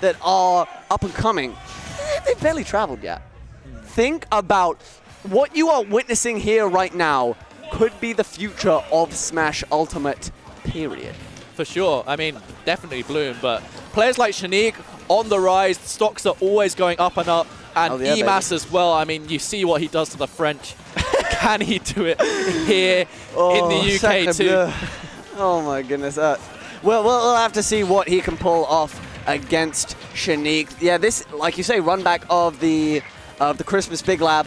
that are up and coming, they've barely traveled yet. Think about what you are witnessing here right now could be the future of Smash Ultimate, period. For sure. I mean, definitely Bloom, but players like Shaneak on the rise, stocks are always going up and up, and eMass as well. I mean, you see what he does to the French. Can he do it here in the UK too? Oh my goodness. We'll have to see what he can pull off against Shaneak. Yeah, this, like you say, run back of the Christmas Big Lab,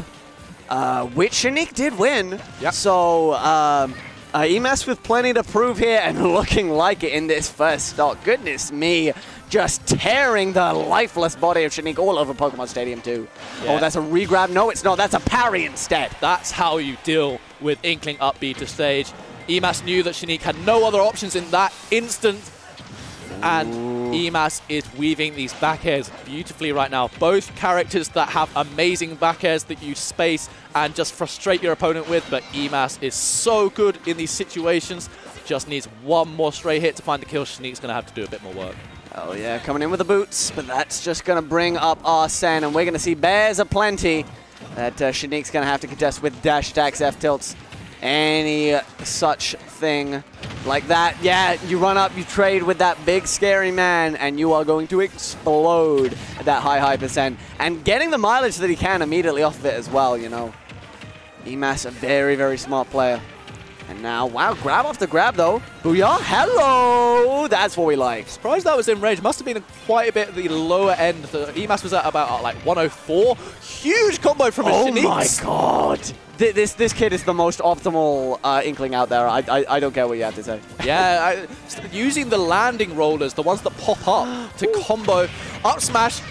which Shaneak did win. Yep. So eMass with plenty to prove here and looking like it in this first stock. Goodness me, just tearing the lifeless body of Shaneak all over Pokemon Stadium too. Yeah. Oh, that's a regrab. No, it's not. That's a parry instead. That's how you deal with Inkling up B to stage. eMass knew that Shaneak had no other options in that instant. And eMass is weaving these back airs beautifully right now. Both characters that have amazing back airs that you space and just frustrate your opponent with, but eMass is so good in these situations. Just needs one more stray hit to find the kill. Shaneak's going to have to do a bit more work. Oh yeah, coming in with the boots, but that's just going to bring up Arsene, and we're going to see bears aplenty that Shaneak's going to have to contest with dash attacks, F tilts, any such thing like that. Yeah, you run up, you trade with that big scary man, and you are going to explode at that high percent. And getting the mileage that he can immediately off of it as well, you know. eMass, a very, very smart player. And now, wow, grab off the grab though. Booyah, hello! That's what we like. Surprised that was in range. Must have been quite a bit at the lower end. The eMass was at about like 104. Huge combo from Shaneak. Oh my god! This kid is the most optimal Inkling out there. I don't care what you have to say. Yeah, using the landing rollers, the ones that pop up to combo up smash.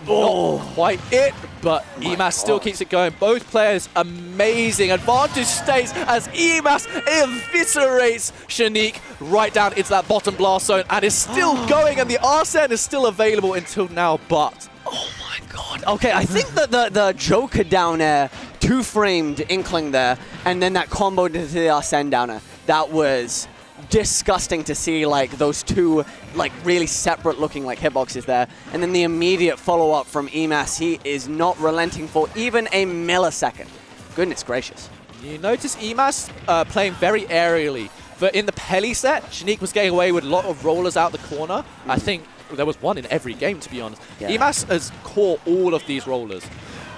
Not quite it, but eMass still keeps it going. Both players amazing. Advantage stays as eMass eviscerates Shaneak right down into that bottom blast zone and is still going, and the Arsene is still available until now, but... Oh my god. Okay, I think that the Joker down air, two-framed Inkling there, and then that combo into the Arsene down air, that was disgusting to see, like those two like really separate looking like hitboxes there, and then the immediate follow-up from eMass. He is not relenting for even a millisecond. Goodness gracious. You notice eMass playing very aerially, but in the Peli set, Shaneak was getting away with a lot of rollers out the corner. I think there was one in every game, to be honest. Yeah. eMass has caught all of these rollers.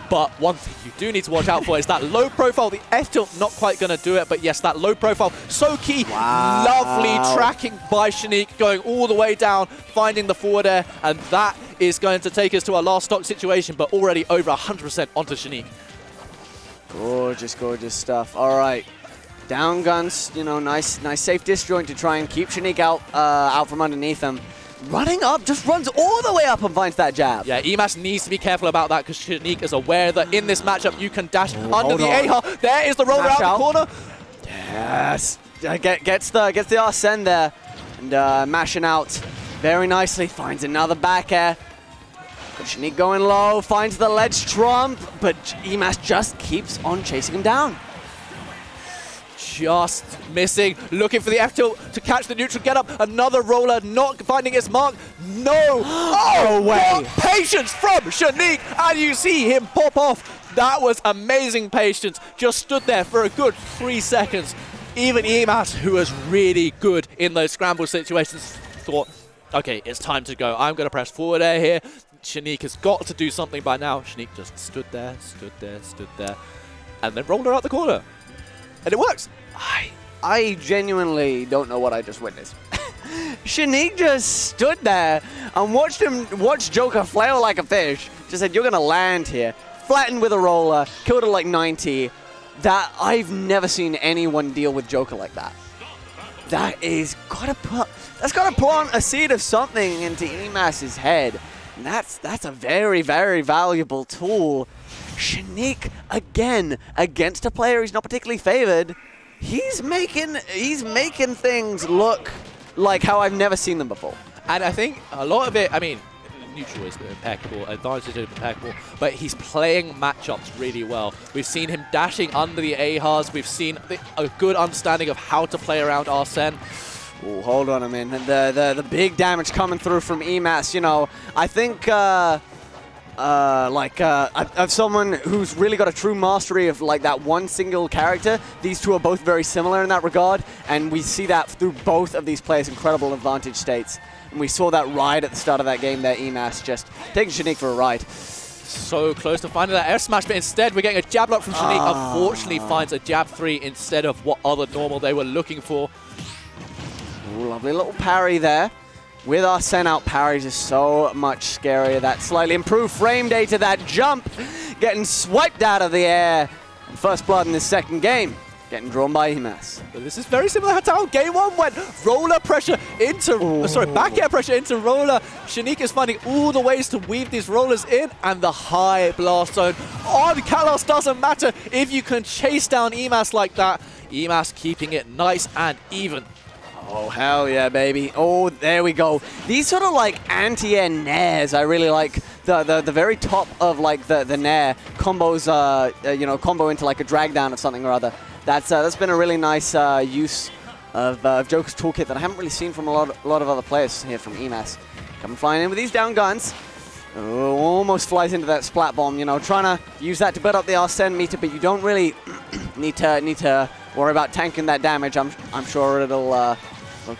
But one thing you do need to watch out for is that low profile. The F tilt not quite going to do it, but yes, that low profile, so key. Wow. Lovely tracking by Shaneak, going all the way down, finding the forward air, and that is going to take us to our last stock situation, but already over 100% onto Shaneak. Gorgeous, gorgeous stuff. All right. Down guns, you know, nice safe disjoint to try and keep Shaneak out from underneath him. Running up, just runs all the way up and finds that jab. Yeah, eMass needs to be careful about that because Shaneak is aware that in this matchup you can dash under the AHA. There is the roller out the corner. Yes, gets the Arsene there and mashing out very nicely. Finds another back air. But Shaneak going low, finds the ledge trump, but eMass just keeps on chasing him down. Just missing, looking for the F tilt to catch the neutral get up. Another roller not finding its mark. No! Oh, what patience from Shaneak! And you see him pop off. That was amazing patience. Just stood there for a good 3 seconds. Even eMass, who was really good in those scramble situations, thought, okay, it's time to go. I'm going to press forward air here. Shaneak has got to do something by now. Shaneak just stood there, and then rolled her out the corner. And it works. I genuinely don't know what I just witnessed. Shaneak just stood there and watched Joker flail like a fish. Just said, you're going to land here. Flattened with a roller, killed it like 90. That, I've never seen anyone deal with Joker like that. That's got to plant a seed of something into eMass's head. And that's a very, very valuable tool. Shaneak, again, against a player he's not particularly favored, he's making things look like how I've never seen them before. And I think a lot of it, I mean, neutral is impeccable, advantage is impeccable, but he's playing matchups really well. We've seen him dashing under the AHAs, we've seen a good understanding of how to play around Arsene. Ooh, hold on a minute. The big damage coming through from eMass. You know, I think of someone who's really got a true mastery of like that one single character. These two are both very similar in that regard, and we see that through both of these players' incredible advantage states. And we saw that ride at the start of that game there, eMass just taking Shaneak for a ride. So close to finding that F smash, but instead we're getting a jab lock from Shaneak. Unfortunately finds a jab 3 instead of what other normal they were looking for. Ooh, lovely little parry there. With our sent out parries is so much scarier. That slightly improved frame data, that jump, getting swiped out of the air. And first blood in this second game, getting drawn by eMass. But this is very similar to how game 1 went. Roller pressure into, back air pressure into roller. Shaneak is finding all the ways to weave these rollers in, and the high blast zone on Kalos doesn't matter if you can chase down eMass like that. eMass keeping it nice and even. Oh, hell yeah, baby. Oh, there we go. These sort of like anti-air nairs, I really like. The very top of like the nair combos, you know, combo into like a drag down of something or other. That's been a really nice use of Joker's toolkit that I haven't really seen from a lot of other players here from eMass. Coming flying in with these down guns. Oh, almost flies into that splat bomb, you know, trying to use that to build up the Arsene meter, but you don't really need to worry about tanking that damage. I'm sure it'll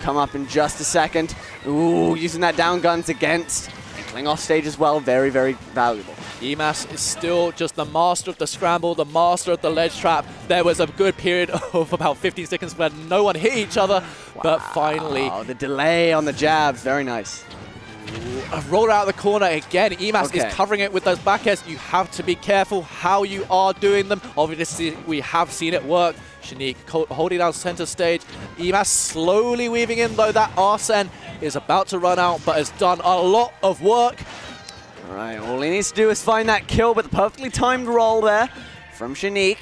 come up in just a second. Ooh, using that down guns against Inkling off stage as well. Very, very valuable. eMass is still just the master of the scramble, the master of the ledge trap. There was a good period of about 15 seconds where no one hit each other, but finally... the delay on the jabs, very nice. A roll out of the corner again. eMass is covering it with those back airs. You have to be careful how you are doing them. Obviously, we have seen it work. Shaneak holding down center stage. eMass slowly weaving in, though that Arsene is about to run out, but has done a lot of work. All right, all he needs to do is find that kill, but the perfectly timed roll there from Shaneak.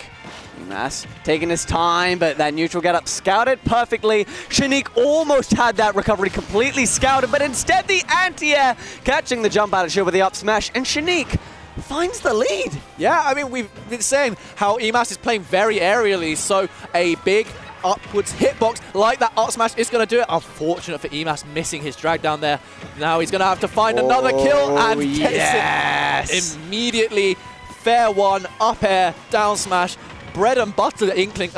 eMass taking his time, but that neutral get up scouted perfectly. Shaneak almost had that recovery completely scouted, but instead the anti-air catching the jump out of shield with the up smash, and Shaneak finds the lead. Yeah, I mean, we've been saying how eMass is playing very aerially, so a big upwards hitbox like that up smash is going to do it. Unfortunate for eMass missing his drag down there. Now he's going to have to find another kill and takes it immediately. Fair one, up air, down smash. Bread and butter Inkling,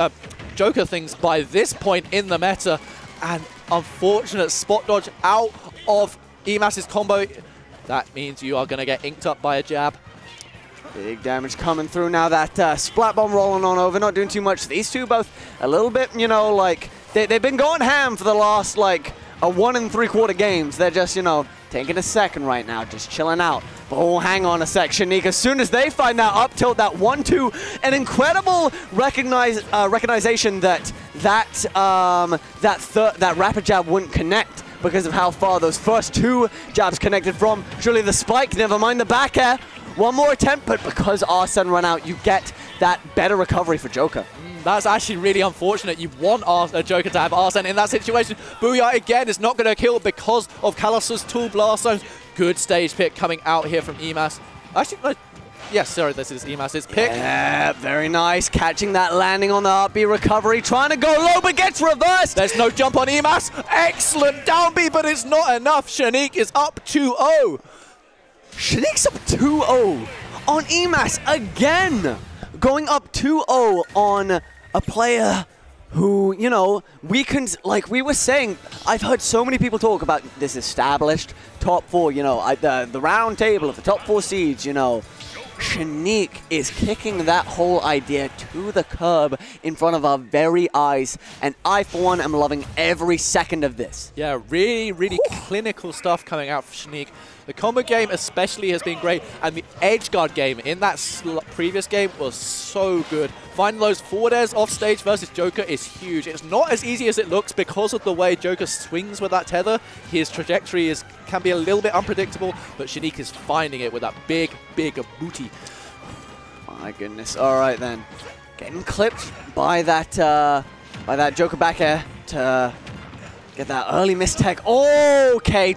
Joker things by this point in the meta, and unfortunate spot dodge out of eMass's combo. That means you are going to get inked up by a jab. Big damage coming through now. That splat bomb rolling on over, not doing too much. These two both a little bit, you know, like they've been going ham for the last like 1 3/4 games. They're just, you know, taking a second right now, just chilling out. But oh, hang on a sec, Shaneak. As soon as they find that up tilt, that 1-2, an incredible recognition that rapid jab wouldn't connect because of how far those first 2 jabs connected from. Surely the spike, never mind the back air. One more attempt, but because Arsene ran out, you get that better recovery for Joker. That's actually really unfortunate. You want Joker to have Arsene in that situation. Booyah again is not going to kill because of Kalos' tool blast zones. Good stage pick coming out here from eMass. Actually, no. Yes, sorry, this is eMass's pick. Yeah, very nice. Catching that landing on the up B recovery. Trying to go low, but gets reversed. There's no jump on eMass. Excellent down B, but it's not enough. Shaneak is up 2-0. Shaneak's up 2-0 on eMass again. Going up 2-0 on a player who, you know, like we were saying, I've heard so many people talk about this established top 4, you know, the round table of the top 4 seeds, you know. Shaneak is kicking that whole idea to the curb in front of our very eyes, and I, for one, am loving every second of this. Yeah, really, really clinical stuff coming out from Shaneak. The combo game especially has been great, and the edge guard game in that previous game was so good. Finding those forward airs off stage versus Joker is huge. It's not as easy as it looks because of the way Joker swings with that tether. His trajectory can be a little bit unpredictable, but Shaneak is finding it with that big, big booty. My goodness. All right, then. Getting clipped by that Joker back air to get that early mistech. Okay,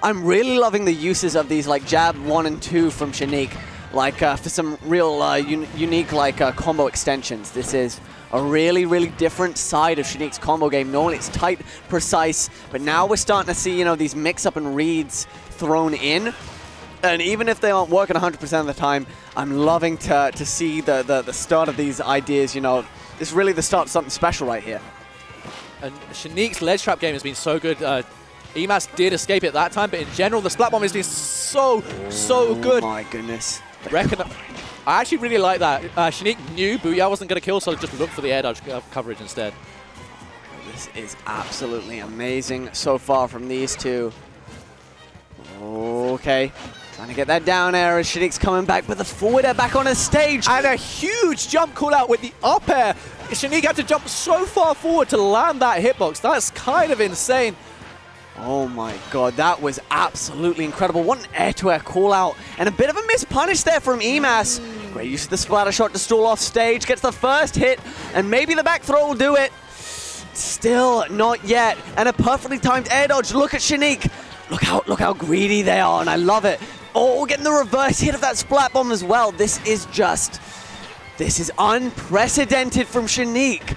I'm really loving the uses of these like jab 1 and 2 from Shaneak. like for some real unique like combo extensions. This is a really, really different side of Shaneak's combo game. Normally it's tight, precise, but now we're starting to see, you know, these mix-up and reads thrown in. And even if they aren't working 100% of the time, I'm loving to see the start of these ideas, you know. It's really the start of something special right here. And Shaneak's ledge trap game has been so good. eMass did escape it that time, but in general, the splat bomb has been so good. Oh my goodness. I actually really like that. Shaneak knew Booyah wasn't going to kill, so just looked for the air dodge coverage instead. This is absolutely amazing so far from these two. Okay. Trying to get that down air as Shaneak's coming back with the forward air back on his stage. And a huge jump call out with the up air. Shaneak had to jump so far forward to land that hitbox. That's kind of insane. Oh my god, that was absolutely incredible. What an air-to-air call-out. And a bit of a mispunish there from eMass. Great use of the splatter shot to stall off stage. Gets the first hit, and maybe the back throw will do it. Still not yet. And a perfectly timed air dodge. Look at Shaneak. Look how greedy they are, and I love it. Oh, getting the reverse hit of that splat bomb as well. This is unprecedented from Shaneak.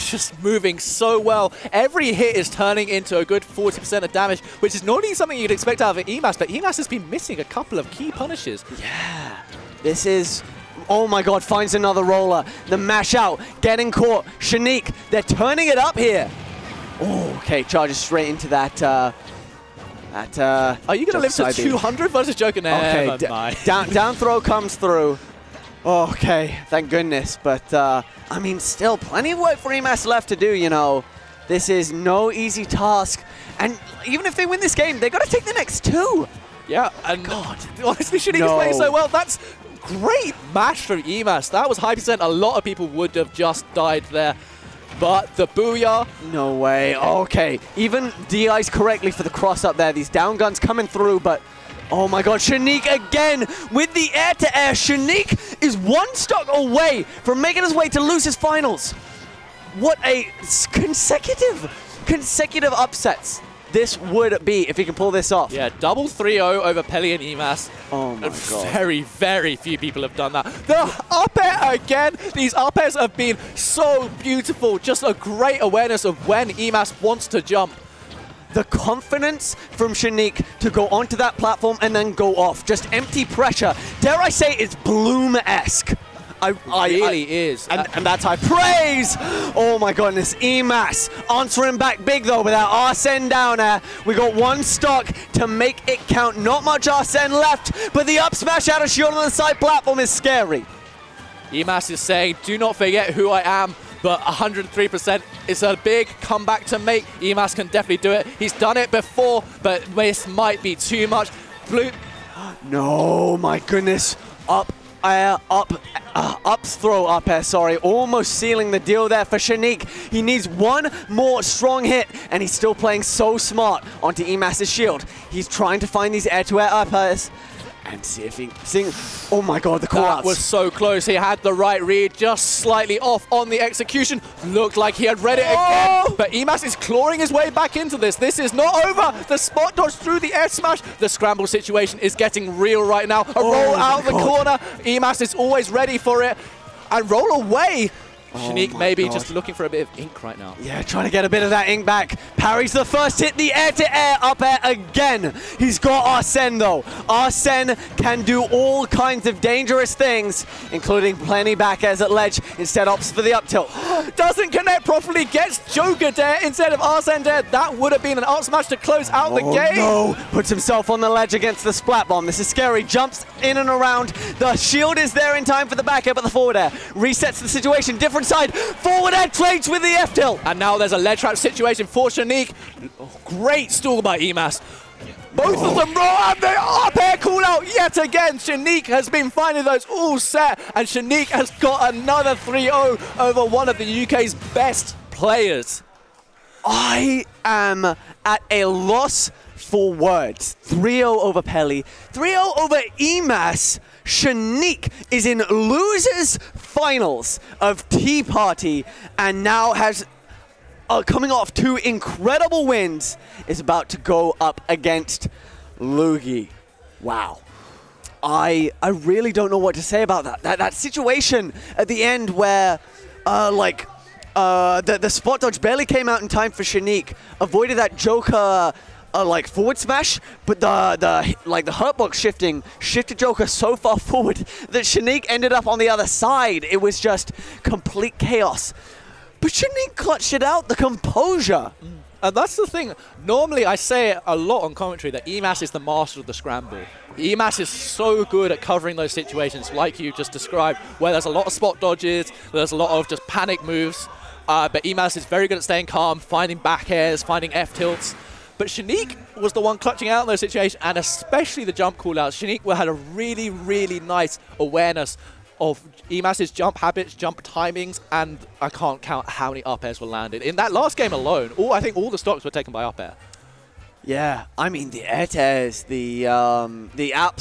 Just moving so well. Every hit is turning into a good 40% of damage, which is normally something you'd expect out of eMass, but eMass has been missing a couple of key punishes. Yeah, this is... Oh my god, finds another roller. The mash out, getting caught. Shaneak, they're turning it up here. Oh, okay, charges straight into that... Are you going to live to 200 versus Joker? Okay, down throw comes through. Okay, thank goodness. But, I mean, still plenty of work for eMass left to do, you know. This is no easy task. And even if they win this game, they've got to take the next two. Yeah, and God, honestly, Shaneak is playing so well. That's great match from eMass. That was high percent. A lot of people would have just died there. But the Booyah. No way. Okay, even DI's correctly for the cross up there. These down guns coming through, but... Oh my god, Shaneak again with the air-to-air. Shaneak is one stock away from making his way to lose his finals. What a consecutive upsets this would be if he can pull this off. Yeah, double 3-0 over Pelly and eMass. Oh my god. Very, very few people have done that. The up air again. These up airs have been so beautiful. Just a great awareness of when eMass wants to jump. The confidence from Shaneak to go onto that platform and then go off. Just empty pressure. Dare I say it's Bloom-esque. It really is. And that's high praise. Oh my goodness. eMass answering back big though with that Arsene down air. We got one stock to make it count. Not much Arsene left, but the up smash out of shield on the side platform is scary. eMass is saying, do not forget who I am. But 103% is a big comeback to make. eMass can definitely do it. He's done it before, but this might be too much. Blue. No, my goodness. Up air, throw up air, sorry. Almost sealing the deal there for Shaneak. He needs one more strong hit, and he's still playing so smart onto eMass's shield. He's trying to find these air-to-air up airs. And see if he can... Oh my god, the call-outs. That was so close. He had the right read, just slightly off on the execution. Looked like he had read it again. But eMass is clawing his way back into this. This is not over. The spot dodge through the air smash. The scramble situation is getting real right now. A roll out of the corner. eMass is always ready for it. And roll away. Shaneak maybe just looking for a bit of ink right now. Yeah, trying to get a bit of that ink back. Parries the first hit, the air-to-air up air again. He's got Arsene though. Arsene can do all kinds of dangerous things, including plenty back airs at ledge. Instead opts for the up tilt. Doesn't connect properly, gets Joker there instead of Arsene there. That would have been an up smash to close out the game. No, puts himself on the ledge against the splat bomb. This is scary, jumps in and around. The shield is there in time for the back air, but the forward air resets the situation. Different side, forward air trades with the F tilt. And now there's a ledge trap situation for Shaneak. Great stall by eMass. Both of them roll and the up air call out yet again. Shaneak has been finding those all set, and Shaneak has got another 3-0 over one of the UK's best players. I am at a loss for words. 3-0 over Pelly, 3-0 over eMass. Shaneak is in losers finals of Tea Party and now has, coming off two incredible wins, is about to go up against Loogie. Wow. I really don't know what to say about that. That situation at the end where, the spot dodge barely came out in time for Shaneak, avoided that Joker forward smash, but the hurtbox shifted Joker so far forward that Shaneak ended up on the other side. It was just complete chaos. But Shaneak clutched it out, the composure. And that's the thing. Normally, I say it a lot on commentary that eMass is the master of the scramble. eMass is so good at covering those situations, like you just described, where there's a lot of spot dodges, there's a lot of just panic moves. But eMass is very good at staying calm, finding back airs, finding F-tilts. But Shaneak was the one clutching out in those situations, and especially the jump callouts. Shaneak had a really, really nice awareness of eMass's jump habits, jump timings, and I can't count how many up airs were landed. In that last game alone, I think all the stocks were taken by up air. Yeah, I mean, the air tears, the absolute